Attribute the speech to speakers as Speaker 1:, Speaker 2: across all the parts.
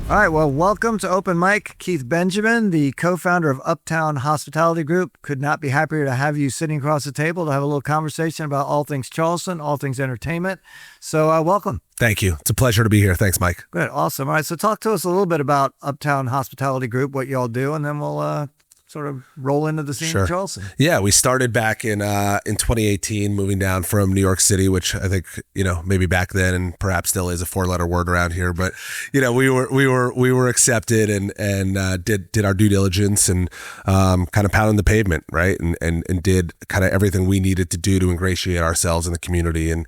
Speaker 1: All right, well, welcome to Open Mic. Keith Benjamin, the co-founder of Uptown Hospitality Group. Could not be happier to have you sitting across the table to have a little conversation about all things Charleston, all things entertainment. So welcome.
Speaker 2: Thank you. It's a pleasure to be here. Thanks, Mike.
Speaker 1: Good, awesome. All right, so talk to us a little bit about Uptown Hospitality Group, what y'all do, and then we'll sort of roll into the scene of Charleston.
Speaker 2: Yeah, we started back in 2018, moving down from New York City, which I think, maybe back then and perhaps still is a 4-letter word around here. But, we were accepted and did our due diligence and kind of pounded the pavement, right? And did kind of everything we needed to do to ingratiate ourselves in the community. And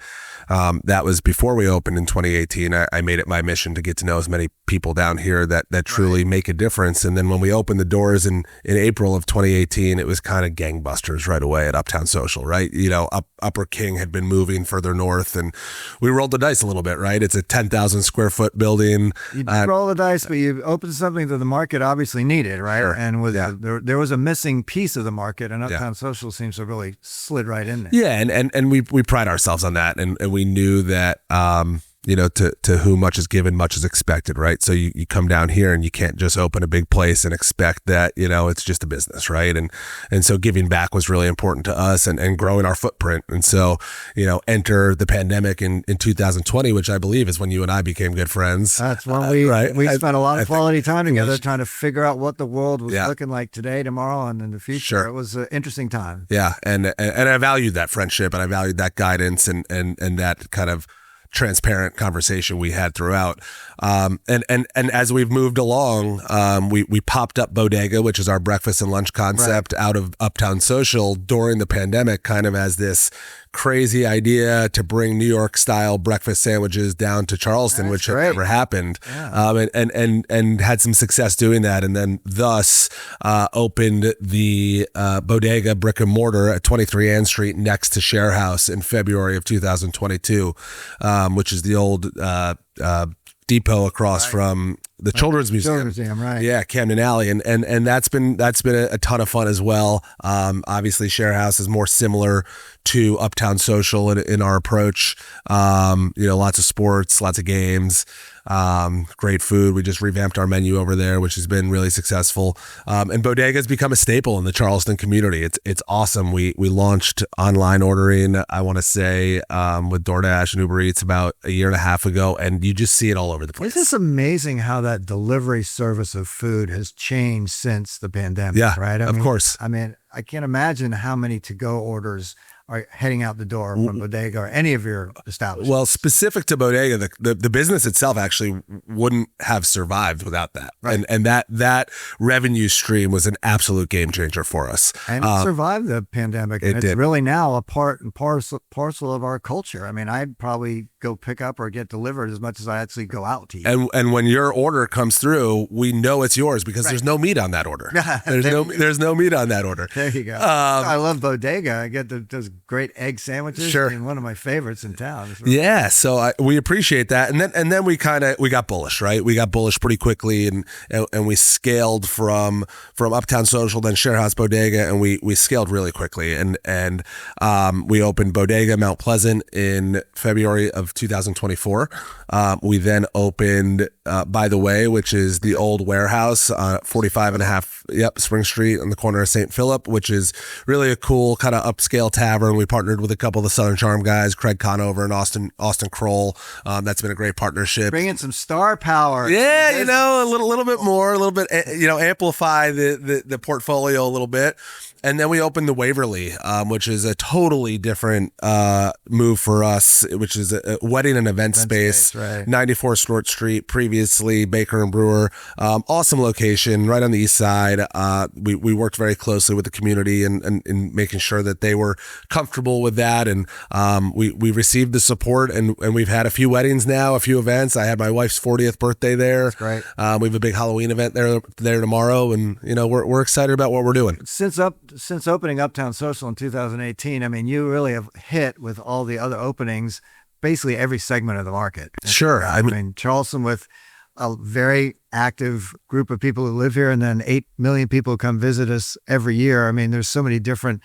Speaker 2: that was before we opened in 2018. I made it my mission to get to know as many people down here that truly make a difference. And then when we opened the doors in April of 2018, it was kind of gangbusters right away at Uptown Social, right? Upper King had been moving further north, and we rolled the dice a little bit, right? It's a 10,000 square foot building.
Speaker 1: You did roll the dice, but you opened something that the market obviously needed, right?
Speaker 2: Sure.
Speaker 1: And there was a missing piece of the market, and Uptown Social seems to have really slid right in there.
Speaker 2: Yeah, and we pride ourselves on that, and we knew that to whom much is given, much is expected, right? So you come down here and you can't just open a big place and expect that, it's just a business, right? And so giving back was really important to us and growing our footprint. And so, enter the pandemic in 2020, which I believe is when you and I became good friends.
Speaker 1: That's when we spent a lot of quality time together trying to figure out what the world was looking like today, tomorrow, and in the future.
Speaker 2: Sure.
Speaker 1: It was an interesting time.
Speaker 2: Yeah. And I valued that friendship, and I valued that guidance and that kind of transparent conversation we had throughout. And as we've moved along, we popped up Bodega, which is our breakfast and lunch concept, out of Uptown Social during the pandemic, kind of as this crazy idea to bring New York style breakfast sandwiches down to Charleston, which had never happened. Yeah. And had some success doing that. And then thus opened the Bodega brick and mortar at 23 Ann Street next to Share House in February of 2022, which is the old depot across from the Children's Museum.
Speaker 1: Right.
Speaker 2: Yeah, Camden Alley. And that's been a ton of fun as well. Obviously Share House is more similar to Uptown Social in our approach. Lots of sports, lots of games, great food. We just revamped our menu over there, which has been really successful. And Bodega has become a staple in the Charleston community. It's awesome. We launched online ordering, I want to say, with DoorDash and Uber Eats about a year and a half ago, and you just see it all over the place.
Speaker 1: It's just amazing how that delivery service of food has changed since the pandemic.
Speaker 2: Yeah,
Speaker 1: right.
Speaker 2: Of course.
Speaker 1: I mean, I can't imagine how many to-go orders are heading out the door from Bodega or any of your establishments.
Speaker 2: Well, specific to Bodega, the business itself actually wouldn't have survived without that. Right. And that revenue stream was an absolute game changer for us.
Speaker 1: And it survived the pandemic. And it's really now a part and parcel of our culture. I mean, I'd probably go pick up or get delivered as much as I actually go out to eat.
Speaker 2: And when your order comes through, we know it's yours because there's no meat on that order. There's no meat on that order.
Speaker 1: There you go. I love Bodega. I get those great egg sandwiches.
Speaker 2: Sure.
Speaker 1: I mean, one of my favorites in town.
Speaker 2: Yeah. So we appreciate that. And then we got bullish, right? We got bullish pretty quickly and we scaled from Uptown Social, then Share House, Bodega, and we scaled really quickly. And we opened Bodega Mount Pleasant in February of 2024. We then opened By the Way, which is the old warehouse, 45 and a half, Spring Street on the corner of St. Philip, which is really a cool kind of upscale tavern. We partnered with a couple of the Southern Charm guys, Craig Conover and Austin Kroll. That's been a great partnership.
Speaker 1: Bringing some star power.
Speaker 2: Yeah, a little bit more, a little bit, amplify the portfolio a little bit. And then we opened the Waverly, which is a totally different move for us, which is a wedding and event space, right. 94 Short Street, previously Baker and Brewer. Awesome location, right on the east side. We worked very closely with the community and making sure that they were comfortable with that. And we received the support, and we've had a few weddings now, a few events. I had my wife's 40th birthday there.
Speaker 1: That's great.
Speaker 2: We have a big Halloween event there tomorrow, and we're excited about what we're doing.
Speaker 1: Since opening Uptown Social in 2018, I mean, you really have hit with all the other openings, basically every segment of the market.
Speaker 2: Sure.
Speaker 1: I mean, Charleston with a very active group of people who live here, and then 8 million people who come visit us every year. I mean, there's so many different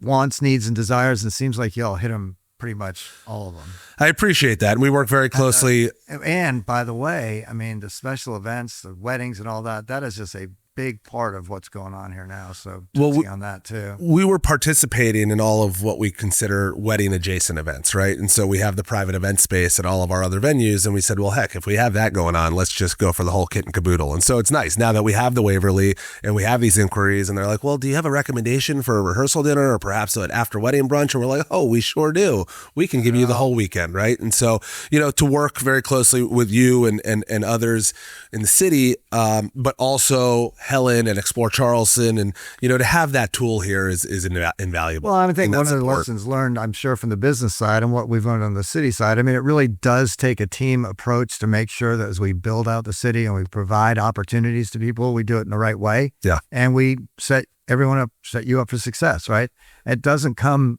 Speaker 1: wants, needs, and desires, and it seems like y'all hit them pretty much all of them.
Speaker 2: I appreciate that. And we work very closely.
Speaker 1: And by the way, I mean, the special events, the weddings and all that, that is just a big part of what's going on here now. So on that too.
Speaker 2: We were participating in all of what we consider wedding adjacent events, right? And so we have the private event space at all of our other venues. And we said, well, heck, if we have that going on, let's just go for the whole kit and caboodle. And so it's nice now that we have the Waverly and we have these inquiries and they're like, well, do you have a recommendation for a rehearsal dinner or perhaps an after wedding brunch? And we're like, oh, we sure do. We can give you the whole weekend, right? And so, to work very closely with you and others in the city, but also Helen and Explore Charleston, and to have that tool here is invaluable.
Speaker 1: Well, I think one of the lessons learned, I'm sure, from the business side and what we've learned on the city side, I mean, it really does take a team approach to make sure that as we build out the city and we provide opportunities to people, we do it in the right way.
Speaker 2: Yeah.
Speaker 1: And we set you up for success, right? It doesn't come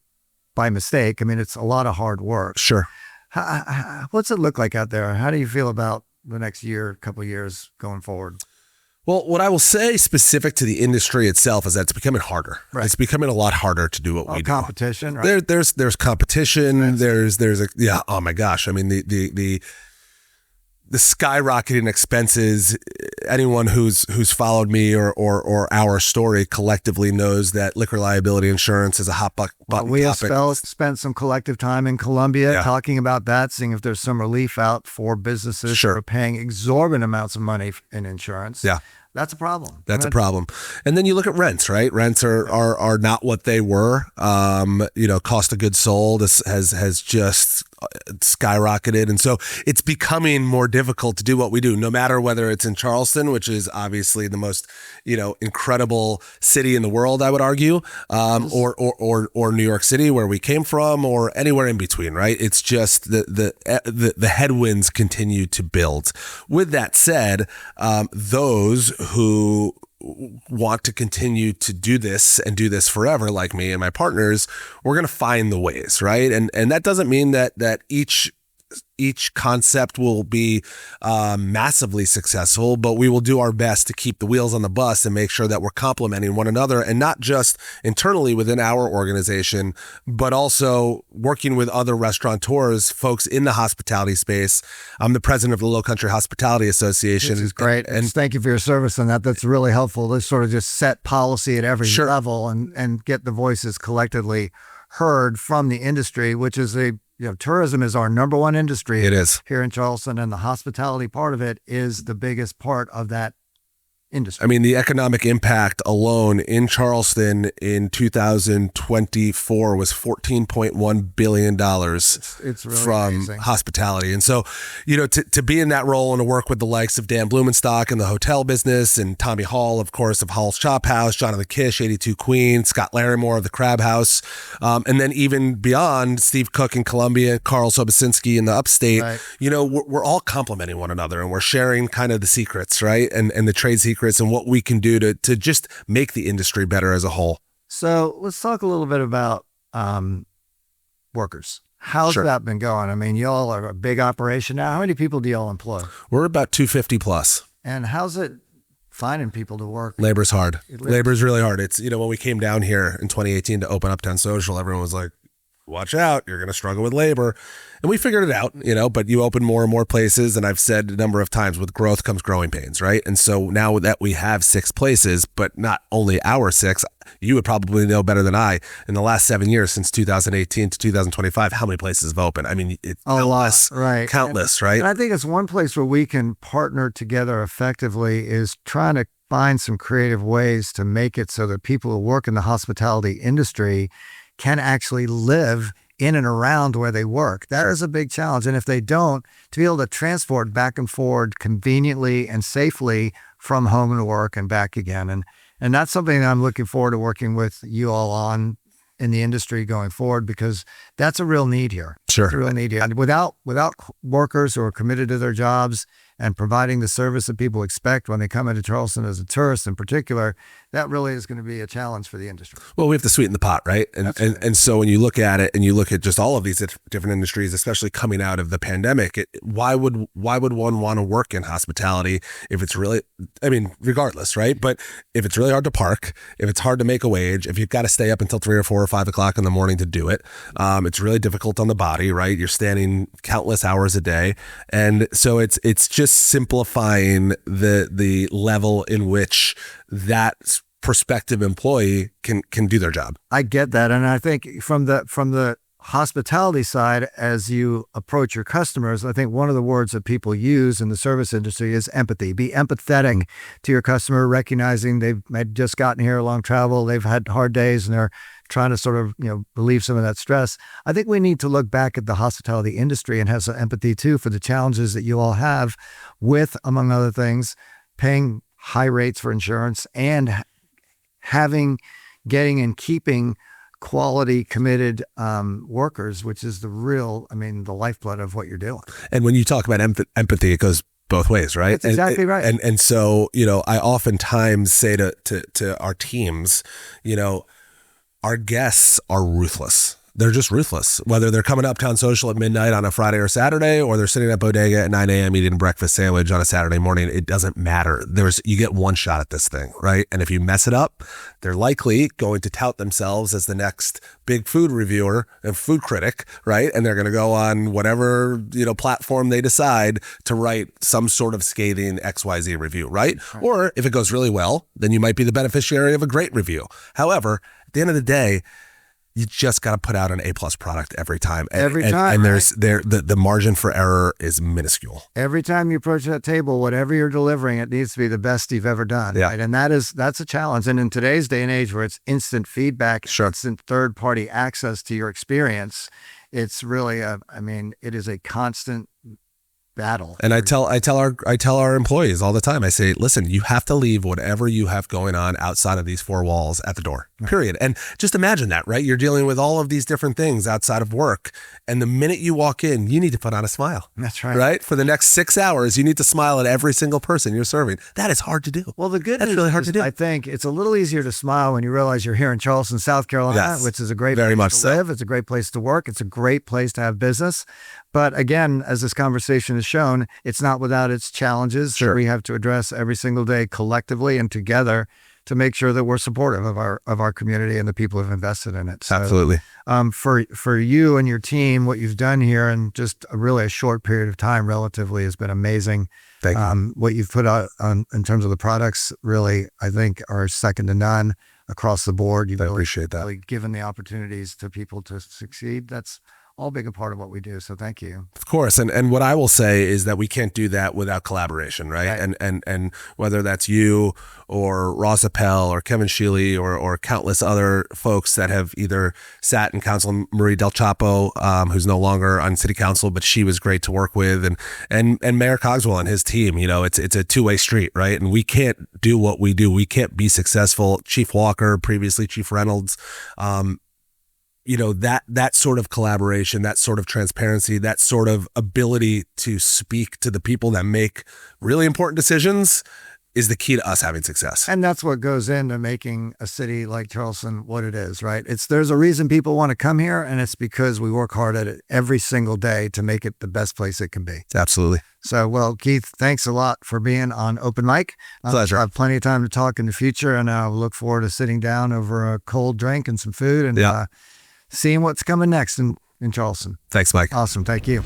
Speaker 1: by mistake. I mean, it's a lot of hard work.
Speaker 2: Sure.
Speaker 1: What's it look like out there? How do you feel about the next year, couple of years going forward?
Speaker 2: Well, what I will say specific to the industry itself is that it's becoming harder.
Speaker 1: Right.
Speaker 2: It's becoming a lot harder to do what we do.
Speaker 1: Competition, right?
Speaker 2: There's competition. Oh my gosh. I mean, the skyrocketing expenses. Anyone who's followed me or our story collectively knows that liquor liability insurance is a hot button
Speaker 1: we
Speaker 2: topic.
Speaker 1: have spent some collective time in Columbia talking about that, seeing if there's some relief out for businesses who are paying exorbitant amounts of money in insurance.
Speaker 2: Yeah.
Speaker 1: That's a problem.
Speaker 2: That's a problem. And then you look at rents, right? Rents are not what they were. Cost of goods sold has just skyrocketed. And so it's becoming more difficult to do what we do, no matter whether it's in Charleston, which is obviously the most, incredible city in the world, I would argue, or New York City, where we came from, or anywhere in between, right? It's just the headwinds continue to build. With that said, those who want to continue to do this and do this forever, like me and my partners, we're going to find the ways, right? And that doesn't mean that each concept will be massively successful, but we will do our best to keep the wheels on the bus and make sure that we're complementing one another, and not just internally within our organization, but also working with other restaurateurs, folks in the hospitality space. I'm the president of the Lowcountry Hospitality Association.
Speaker 1: This is great. And thank you for your service on that. That's really helpful to sort of just set policy at every level and get the voices collectively heard from the industry, which is tourism is our number one industry.
Speaker 2: It is
Speaker 1: here in Charleston, and the hospitality part of it is the biggest part of that industry.
Speaker 2: I mean, the economic impact alone in Charleston in 2024 was $14.1 billion
Speaker 1: it's really
Speaker 2: from
Speaker 1: amazing.
Speaker 2: Hospitality. And so, to be in that role and to work with the likes of Dan Blumenstock in the hotel business, and Tommy Hall, of course, of Hall's Chop House, Jonathan Kish, 82 Queen, Scott Larimore of the Crab House, and then even beyond, Steve Cook in Columbia, Carl Sobosinski in the Upstate,
Speaker 1: right.
Speaker 2: We're all complementing one another, and we're sharing kind of the secrets, right? And the trade secrets and what we can do to just make the industry better as a whole.
Speaker 1: So let's talk a little bit about workers. How's that been going? I mean, y'all are a big operation now. How many people do y'all employ?
Speaker 2: We're about 250 plus.
Speaker 1: And how's it finding people to work?
Speaker 2: Labor's hard. Labor's really hard. It's, when we came down here in 2018 to open Uptown Social, everyone was like, watch out, you're going to struggle with labor. And we figured it out, but you open more and more places. And I've said a number of times, with growth comes growing pains, right? And so now that we have 6 places, but not only our 6, you would probably know better than I, in the last 7 years, since 2018 to 2025, how many places have opened? I mean, it's countless,
Speaker 1: right?
Speaker 2: Countless, right?
Speaker 1: And I think it's one place where we can partner together effectively is trying to find some creative ways to make it so that people who work in the hospitality industry can actually live in and around where they work. That is a big challenge. And if they don't, to be able to transport back and forward conveniently and safely from home to work and back again. And that's something that I'm looking forward to working with you all on in the industry going forward, because that's a real need here.
Speaker 2: Sure.
Speaker 1: It's a real need here. And without workers who are committed to their jobs and providing the service that people expect when they come into Charleston as a tourist in particular, that really is going to be a challenge for the industry.
Speaker 2: Well, we have to sweeten the pot, right? And so when you look at it and you look at just all of these different industries, especially coming out of the pandemic, why would one want to work in hospitality if it's really, I mean, regardless, right? But if it's really hard to park, if it's hard to make a wage, if you've got to stay up until 3 or 4 or 5 o'clock in the morning to do it, it's really difficult on the body, right? You're standing countless hours a day. And so it's just simplifying the level in which that prospective employee can do their job.
Speaker 1: I get that. And I think from the hospitality side, as you approach your customers, I think one of the words that people use in the service industry is empathy. Be empathetic to your customer, recognizing they've just gotten here, long travel, they've had hard days, and they're trying to sort of, relieve some of that stress. I think we need to look back at the hospitality industry and have some empathy too for the challenges that you all have with, among other things, paying high rates for insurance and getting and keeping quality, committed workers, which is the lifeblood of what you're doing. And
Speaker 2: when you talk about empathy, it goes both ways, right?
Speaker 1: That's exactly right.
Speaker 2: And so, I oftentimes say to our teams, our guests are ruthless. They're just ruthless. Whether they're coming to Uptown Social at midnight on a Friday or Saturday, or they're sitting at Bodega at 9 a.m. eating a breakfast sandwich on a Saturday morning, it doesn't matter. You get one shot at this thing, right? And if you mess it up, they're likely going to tout themselves as the next big food reviewer and food critic, right? And they're going to go on whatever, platform they decide to write some sort of scathing XYZ review, right? Or if it goes really well, then you might be the beneficiary of a great review. However, at the end of the day, you just got to put out an A+ product every time.
Speaker 1: Every time.
Speaker 2: And there's the margin for error is minuscule.
Speaker 1: Every time you approach that table, whatever you're delivering, it needs to be the best you've ever done.
Speaker 2: Yeah.
Speaker 1: Right? And that's a challenge. And in today's day and age where it's instant feedback, instant third-party access to your experience, it's really it is a constant battle.
Speaker 2: And I tell our employees all the time, I say, listen, you have to leave whatever you have going on outside of these 4 walls at the door, period. And just imagine that, right? You're dealing with all of these different things outside of work. And the minute you walk in, you need to put on a smile.
Speaker 1: That's right.
Speaker 2: Right? For the next 6 hours, you need to smile at every single person you're serving. That is hard to do.
Speaker 1: Well, that's
Speaker 2: really hard to do.
Speaker 1: I think it's a little easier to smile when you realize you're here in Charleston, South Carolina, which is a great place to live. It's a great place to work. It's a great place to have business. But again, as this conversation has shown, it's not without its challenges that we have to address every single day collectively and together to make sure that we're supportive of our community and the people who have invested in it. So,
Speaker 2: absolutely.
Speaker 1: For you and your team, what you've done here in just really a short period of time relatively has been amazing.
Speaker 2: Thank you.
Speaker 1: What you've put out in terms of the products really, I think, are second to none across the board.
Speaker 2: I appreciate that.
Speaker 1: Really given the opportunities to people to succeed. That's all being a part of what we do. So thank you.
Speaker 2: Of course. And what I will say is that we can't do that without collaboration, right? And whether that's you or Ross Appel or Kevin Sheely or countless other folks that have either sat in council, Marie Del Chapo, who's no longer on city council, but she was great to work with, and Mayor Cogswell and his team, it's a two-way street, right? And we can't do what we do. We can't be successful. Chief Walker, previously Chief Reynolds, that sort of collaboration, that sort of transparency, that sort of ability to speak to the people that make really important decisions is the key to us having success.
Speaker 1: And that's what goes into making a city like Charleston what it is, right? There's a reason people want to come here, and it's because we work hard at it every single day to make it the best place it can be.
Speaker 2: Absolutely.
Speaker 1: So, well, Keith, thanks a lot for being on Open Mic.
Speaker 2: Pleasure.
Speaker 1: I have plenty of time to talk in the future, and I look forward to sitting down over a cold drink and some food and seeing what's coming next in Charleston.
Speaker 2: Thanks, Mike.
Speaker 1: Awesome. Thank you.